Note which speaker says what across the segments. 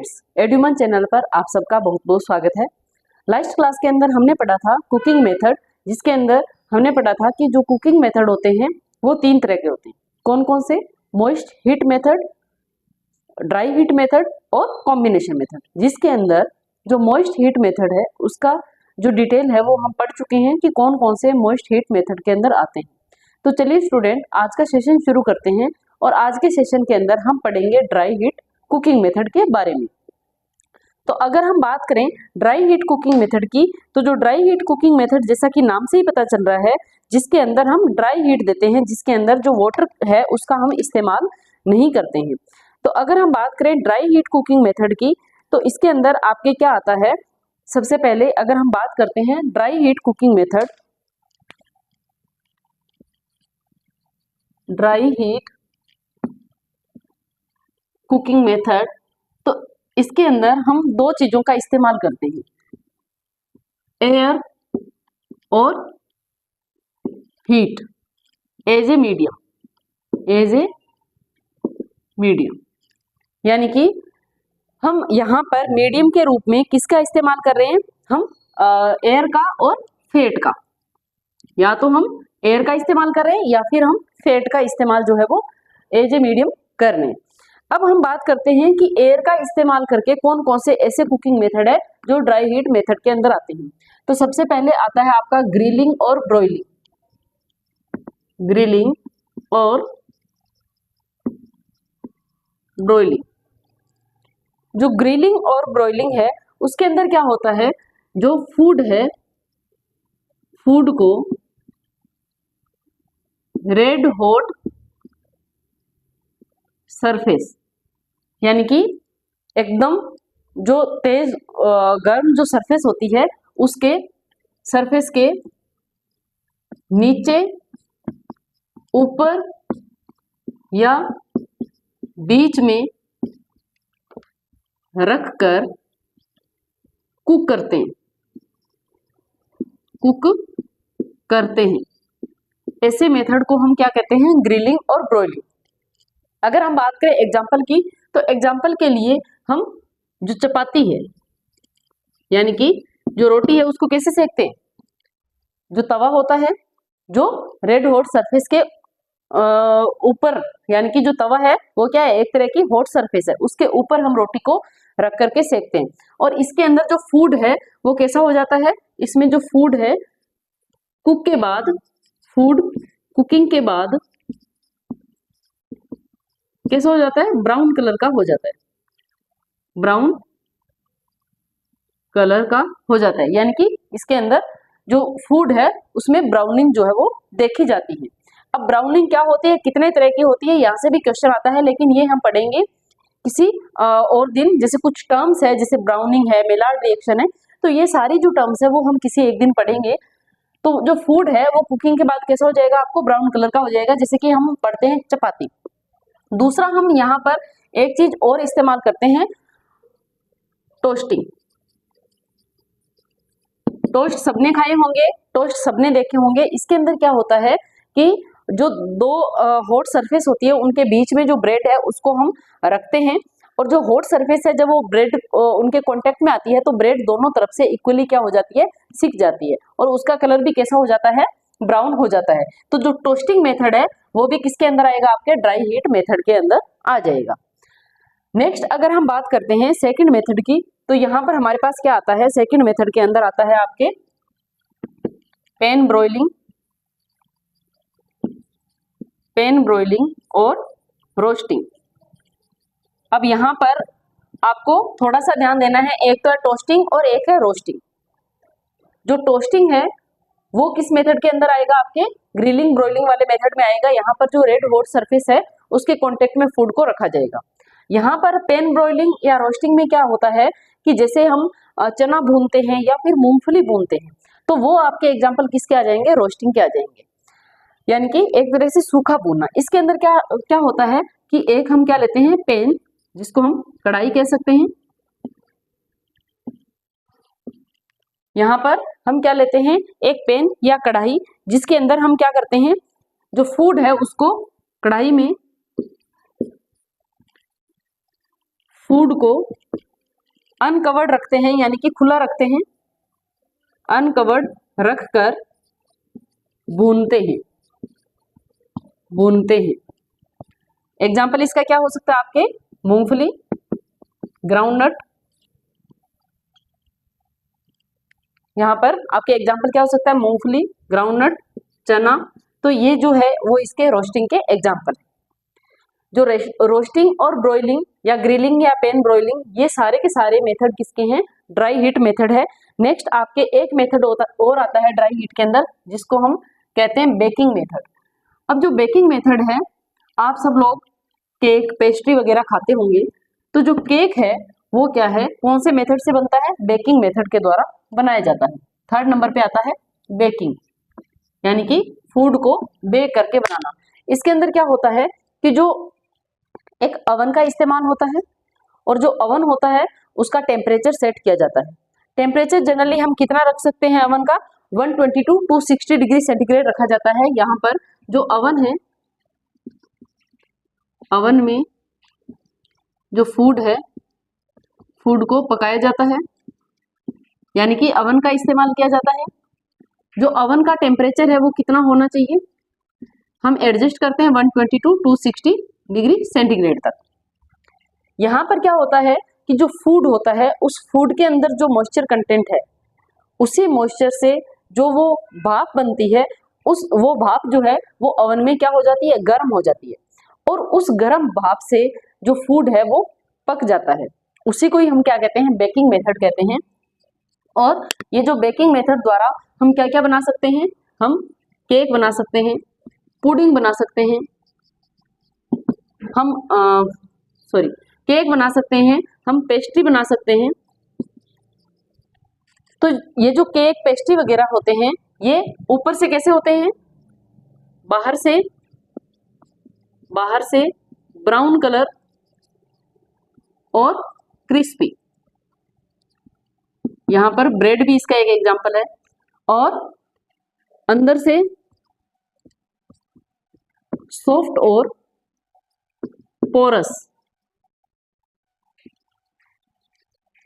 Speaker 1: Friends, एड्यूमन channel पर आप सबका बहुत बहुत स्वागत है। लास्ट क्लास के अंदर हमने पढ़ा था कुकिंग मेथड, जिसके अंदर हमने पढ़ा था कि जो कुकिंग मेथड होते हैं वो 3 तरह के होते हैं। कौन कौन से? Moist heat method, dry heat method और कॉम्बिनेशन मेथड। जिसके अंदर जो मॉइस्ट हीट मेथड है उसका जो डिटेल है वो हम पढ़ चुके हैं कि कौन कौन से मॉइस्ट हीट मेथड के अंदर आते हैं। तो चलिए स्टूडेंट, आज का सेशन शुरू करते हैं और आज के सेशन के अंदर हम पढ़ेंगे ड्राई हीट कुकिंग मेथड के बारे में। तो अगर हम बात करें ड्राई हीट कुकिंग मेथड की, तो जो ड्राई हीट कुकिंग मेथड जैसा कि नाम से ही पता चल रहा है, जिसके अंदर हम ड्राई हीट देते हैं, जिसके अंदर जो वाटर है उसका हम इस्तेमाल नहीं करते हैं। तो अगर हम बात करें ड्राई हीट कुकिंग मेथड की, तो इसके अंदर आपके क्या आता है? सबसे पहले अगर हम बात करते हैं dry heat cooking method, dry heat cooking method, तो इसके अंदर हम 2 चीजों का इस्तेमाल करते हैं, एयर और हीट एज ए मीडियम। यानी कि हम यहाँ पर मीडियम के रूप में किसका इस्तेमाल कर रहे हैं? हम एयर का और फेट का। या तो हम एयर का इस्तेमाल कर रहे हैं या फिर हम फेट का इस्तेमाल जो है वो एज ए मीडियम कर रहे हैं। अब हम बात करते हैं कि एयर का इस्तेमाल करके कौन कौन से ऐसे कुकिंग मेथड है जो ड्राई हीट मेथड के अंदर आते हैं। तो सबसे पहले आता है आपका ग्रिलिंग और ब्रॉयलिंग। ग्रिलिंग और ब्रॉयलिंग, जो ग्रिलिंग और ब्रॉयलिंग है उसके अंदर क्या होता है, जो फूड है, फूड को रेड हॉट सरफेस, यानी कि एकदम जो तेज गर्म जो सरफेस होती है उसके सरफेस के नीचे, ऊपर या बीच में रखकर कुक करते हैं। ऐसे मेथड को हम क्या कहते हैं? ग्रिलिंग और ब्रॉयलिंग। अगर हम बात करें एग्जांपल की, तो एग्जांपल के लिए हम जो चपाती है यानी कि जो रोटी है उसको कैसे सेकते हैं? जो तवा होता है जो रेड हॉट सरफेस के ऊपर, यानी कि जो तवा है वो क्या है? एक तरह की हॉट सरफेस है, उसके ऊपर हम रोटी को रख करके सेकते हैं। और इसके अंदर जो फूड है वो कैसा हो जाता है? इसमें जो फूड है कुकिंग के बाद कैसा हो जाता है? ब्राउन कलर का हो जाता है, ब्राउन कलर का हो जाता है। यानी कि इसके अंदर जो फूड है उसमें ब्राउनिंग जो है वो देखी जाती है। अब ब्राउनिंग क्या होती है, कितने तरह की होती है, यहाँ से भी क्वेश्चन आता है, लेकिन ये हम पढ़ेंगे किसी और दिन। जैसे कुछ टर्म्स है, जैसे ब्राउनिंग है, मेलार्ड रिएक्शन है, तो ये सारी जो टर्म्स है वो हम किसी एक दिन पढ़ेंगे। तो जो फूड है वो कुकिंग के बाद कैसा हो जाएगा? आपको ब्राउन कलर का हो जाएगा, जैसे कि हम पढ़ते हैं चपाती। दूसरा हम यहाँ पर एक चीज और इस्तेमाल करते हैं, टोस्टिंग। टोस्ट सबने खाए होंगे, टोस्ट सबने देखे होंगे। इसके अंदर क्या होता है कि जो 2 हॉट सरफेस होती है उनके बीच में जो ब्रेड है उसको हम रखते हैं, और जो हॉट सरफेस है जब वो ब्रेड उनके कांटेक्ट में आती है तो ब्रेड दोनों तरफ से इक्वली क्या हो जाती है? सिक जाती है, और उसका कलर भी कैसा हो जाता है? ब्राउन हो जाता है। तो जो टोस्टिंग मेथड है वो भी किसके अंदर आएगा? आपके ड्राई हीट मेथड के अंदर आ जाएगा। नेक्स्ट अगर हम बात करते हैं सेकंड मेथड की, तो यहाँ पर हमारे पास क्या आता है? सेकंड मेथड के अंदर आता है आपके पैन ब्रोइलिंग और रोस्टिंग। अब यहाँ पर आपको थोड़ा सा ध्यान देना है, एक तो है टोस्टिंग और एक है रोस्टिंग। जो टोस्टिंग है वो किस मेथड के अंदर आएगा? आपके ग्रिलिंग ब्रोइलिंग वाले मेथड में आएगा। यहाँ पर जो रेड हॉट सरफेस है उसके कांटेक्ट में फूड को रखा जाएगा। यहाँ पर पैन ब्रोइलिंग या रोस्टिंग में क्या होता है कि जैसे हम चना भूनते हैं या फिर मूंगफली भूनते हैं, तो वो आपके एग्जाम्पल किसके आ जाएंगे? रोस्टिंग के आ जाएंगे, यानी कि एक तरह से सूखा भूनना। इसके अंदर क्या क्या होता है कि एक हम क्या लेते हैं? पैन, जिसको हम कढ़ाई कह सकते हैं। यहाँ पर हम क्या लेते हैं? एक पैन या कढ़ाई, जिसके अंदर हम क्या करते हैं? जो फूड है उसको कढ़ाई में, फूड को अनकवर्ड रखते हैं यानी कि खुला रखते हैं, अनकवर्ड रखकर भूनते हैं, भूनते हैं। एग्जाम्पल इसका क्या हो सकता है आपके, मूंगफली, ग्राउंडनट। यहाँ पर आपके एग्जाम्पल क्या हो सकता है, मूंगफली, ग्राउंडनट, चना। तो ये जो है वो इसके रोस्टिंग के एग्जाम्पल है। जो रोस्टिंग और ब्रॉयलिंग या ग्रिलिंग या पैन ब्रॉयलिंग, ये सारे के सारे मेथड किसके हैं, ड्राई हीट मेथड है। नेक्स्ट आपके एक मेथड और आता है ड्राई हीट के अंदर, जिसको हम कहते हैं बेकिंग मेथड। अब जो बेकिंग मेथड है, आप सब लोग केक, पेस्ट्री वगैरह खाते होंगे, तो जो केक है वो क्या है, कौन से मेथड से बनता है, बेकिंग मेथड के द्वारा बनाया जाता है। थर्ड नंबर पे आता है बेकिंग, यानी कि फूड को बेक करके बनाना। इसके अंदर क्या होता है कि जो एक अवन का इस्तेमाल होता है, और जो अवन होता है उसका टेम्परेचर सेट किया जाता है। टेम्परेचर जनरली हम कितना रख सकते हैं अवन का, 120 टू 260 डिग्री सेंटीग्रेड रखा जाता है। यहाँ पर जो अवन है, अवन में जो फूड है, फूड को पकाया जाता है, यानी कि अवन का इस्तेमाल किया जाता है। जो अवन का टेम्परेचर है वो कितना होना चाहिए, हम एडजस्ट करते हैं 120 टू 260 डिग्री सेंटीग्रेड तक। यहाँ पर क्या होता है कि जो फूड होता है, उस फूड के अंदर जो मॉइस्चर कंटेंट है, उसी मॉइस्चर से जो वो भाप बनती है, वो भाप जो है वो अवन में क्या हो जाती है, गर्म हो जाती है, और उस गर्म भाप से जो फूड है वो पक जाता है। उसी को ही हम क्या कहते हैं, बेकिंग मेथड कहते हैं। और ये जो बेकिंग मेथड द्वारा हम क्या क्या बना सकते हैं, हम केक बना सकते हैं, पुडिंग बना सकते हैं, हम केक बना सकते हैं, हम पेस्ट्री बना सकते हैं। तो ये जो केक, पेस्ट्री वगैरह होते हैं, ये ऊपर से कैसे होते हैं, बाहर से ब्राउन कलर और क्रिस्पी। यहाँ पर ब्रेड भी इसका एक एग्जांपल है, और अंदर से सॉफ्ट और पोरस,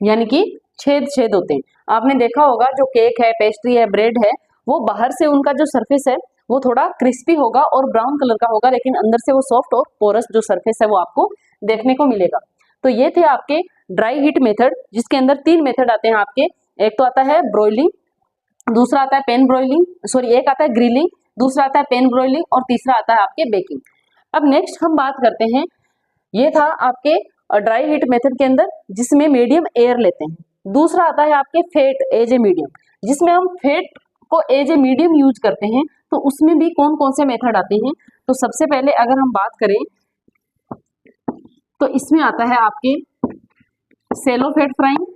Speaker 1: यानी कि छेद छेद होते हैं। आपने देखा होगा जो केक है, पेस्ट्री है, ब्रेड है, वो बाहर से उनका जो सरफेस है वो थोड़ा क्रिस्पी होगा और ब्राउन कलर का होगा, लेकिन अंदर से वो सॉफ्ट और पोरस जो सरफेस है वो आपको देखने को मिलेगा। तो ये थे आपके ड्राई हीट मेथड, जिसके अंदर 3 मेथड आते हैं आपके। एक तो आता है ब्रॉयलिंग, दूसरा आता है पैन ब्रॉयलिंग, एक आता है ग्रिलिंग, दूसरा आता है पैन ब्रॉयलिंग, और तीसरा आता है आपके बेकिंग। अब नेक्स्ट हम बात करते हैं, ये था आपके ड्राई हीट मेथड के अंदर जिसमें मीडियम एयर लेते हैं। दूसरा आता है आपके फेट एज ए मीडियम, जिसमें हम फेट को एज ए मीडियम यूज करते हैं। तो उसमें भी कौन कौन से मेथड आते हैं, तो सबसे पहले अगर हम बात करें तो इसमें आता है आपके शैलो फेट फ्राइंग,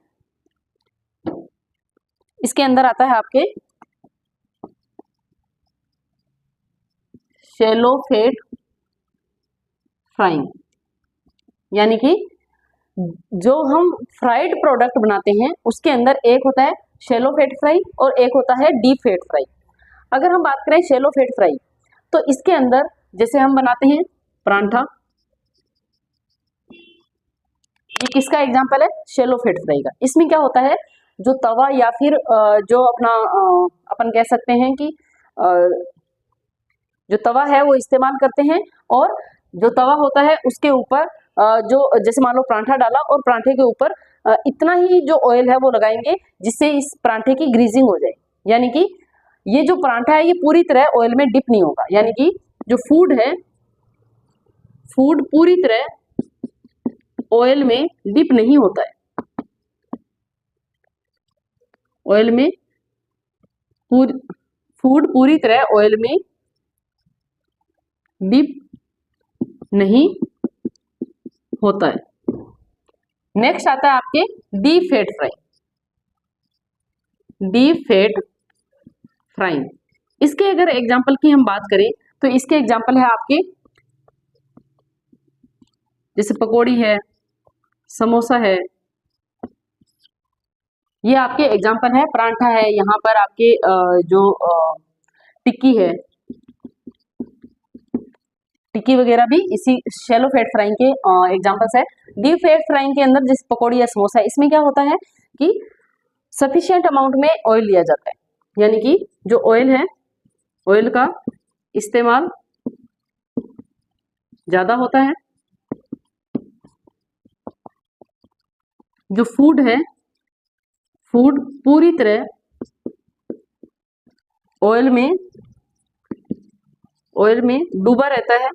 Speaker 1: इसके अंदर आता है आपके शैलो फेट फ्राइंग, यानी कि जो हम फ्राइड प्रोडक्ट बनाते हैं उसके अंदर एक होता है शैलो फेट फ्राई और एक होता है डीप फेट फ्राई। अगर हम बात करें शैलो फेट फ्राई, तो इसके अंदर जैसे हम बनाते हैं परांठा, ये किसका एग्जांपल है, शैलो फेट फ्राई का। इसमें क्या होता है, जो तवा या फिर जो अपना अपन कह सकते हैं कि जो तवा है वो इस्तेमाल करते हैं, और जो तवा होता है उसके ऊपर जो जैसे मान लो परांठा डाला और परांठे के ऊपर इतना ही जो ऑयल है वो लगाएंगे जिससे इस परांठे की ग्रीजिंग हो जाए, यानी कि ये जो परांठा है ये पूरी तरह ऑयल में डिप नहीं होगा, यानी कि जो फूड है, फूड पूरी तरह ऑयल में डिप नहीं होता है, ऑयल में फूड पूरी तरह ऑयल में डिप नहीं होता है। नेक्स्ट आता है आपके deep fat fry, deep fat frying. इसके अगर एग्जांपल की हम बात करें तो इसके एग्जांपल है आपके जैसे पकौड़ी है, समोसा है, ये आपके एग्जांपल है। परांठा है, यहाँ पर आपके जो टिक्की है, टिक्की वगैरह भी इसी शैलो फैट फ्राइंग के एग्जांपल्स है। डीप फैट फ्राइंग के अंदर जैसे पकौड़ी या समोसा है, इसमें क्या होता है कि सफिशिएंट अमाउंट में ऑयल लिया जाता है, यानी कि जो ऑयल है, ऑयल का इस्तेमाल ज्यादा होता है। जो फूड है, फूड पूरी तरह ऑयल में डूबा रहता है,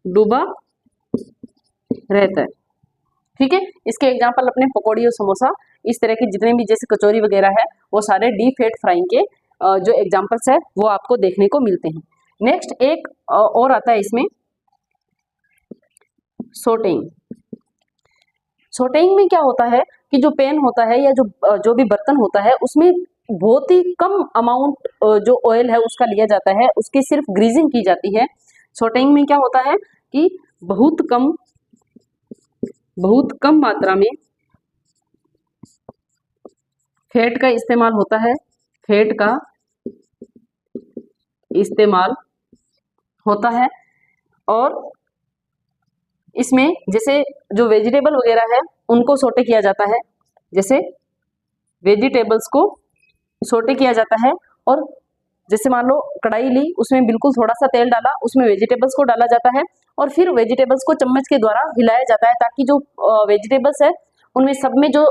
Speaker 1: डूबा रहता है। ठीक है, इसके एग्जांपल अपने पकौड़ी और समोसा, इस तरह के जितने भी जैसे कचौरी वगैरह है, वो सारे डीप फैट फ्राइंग के जो एग्जांपल्स है वो आपको देखने को मिलते हैं। नेक्स्ट एक और आता है इसमें सॉटेइंग। सॉटेइंग में क्या होता है कि जो पैन होता है या जो भी बर्तन होता है, उसमें बहुत ही कम अमाउंट जो ऑयल है उसका लिया जाता है, उसकी सिर्फ ग्रीजिंग की जाती है। सॉटेइंग में क्या होता है कि बहुत कम मात्रा में फैट का इस्तेमाल होता है, फैट का इस्तेमाल होता है। और इसमें जैसे जो वेजिटेबल वगैरह है उनको सॉटे किया जाता है, जैसे वेजिटेबल्स को सॉटे किया जाता है। और जैसे मान लो कढ़ाई ली, उसमें बिल्कुल थोड़ा सा तेल डाला, उसमें वेजिटेबल्स को डाला जाता है और फिर वेजिटेबल्स को चम्मच के द्वारा हिलाया जाता है ताकि जो वेजिटेबल्स है उनमें सब में जो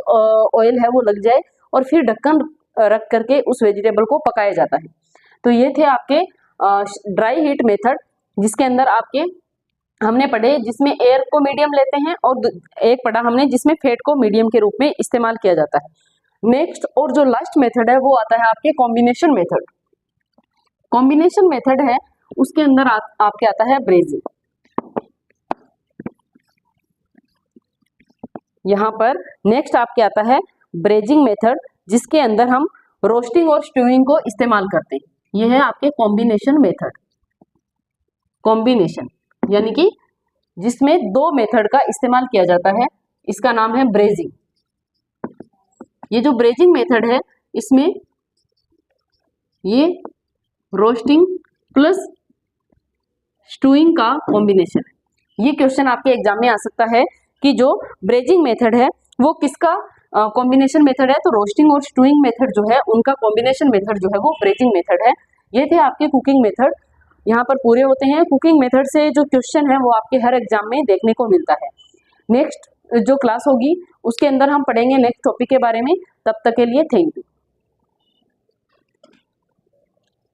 Speaker 1: ऑयल है वो लग जाए, और फिर ढक्कन रख करके उस वेजिटेबल को पकाया जाता है। तो ये थे आपके ड्राई हीट मेथड, जिसके अंदर आपके हमने पढ़े जिसमें एयर को मीडियम लेते हैं, और एक पढ़ा हमने जिसमें फैट को मीडियम के रूप में इस्तेमाल किया जाता है। नेक्स्ट और जो लास्ट मेथड है वो आता है आपके कॉम्बिनेशन मेथड। कॉम्बिनेशन मेथड है, उसके अंदर आपके आता है ब्रेजिंग। यहाँ पर नेक्स्ट आपके आता है ब्रेजिंग मेथड, जिसके अंदर हम रोस्टिंग और स्ट्यूइंग को इस्तेमाल करते हैं। यह है आपके कॉम्बिनेशन मेथड। कॉम्बिनेशन यानी कि जिसमें दो मेथड का इस्तेमाल किया जाता है, इसका नाम है ब्रेजिंग। ये जो ब्रेजिंग मेथड है, इसमें ये रोस्टिंग प्लस स्टूइंग का कॉम्बिनेशन है। ये क्वेश्चन आपके एग्जाम में आ सकता है कि जो ब्रेजिंग मेथड है वो किसका कॉम्बिनेशन मेथड है, तो रोस्टिंग और स्टूइंग मेथड जो है उनका कॉम्बिनेशन मेथड जो है वो ब्रेजिंग मेथड है। ये थे आपके कुकिंग मेथड, यहाँ पर पूरे होते हैं। कुकिंग मेथड से जो क्वेश्चन है वो आपके हर एग्जाम में देखने को मिलता है। नेक्स्ट जो क्लास होगी उसके अंदर हम पढ़ेंगे नेक्स्ट टॉपिक के बारे में। तब तक के लिए थैंक यू।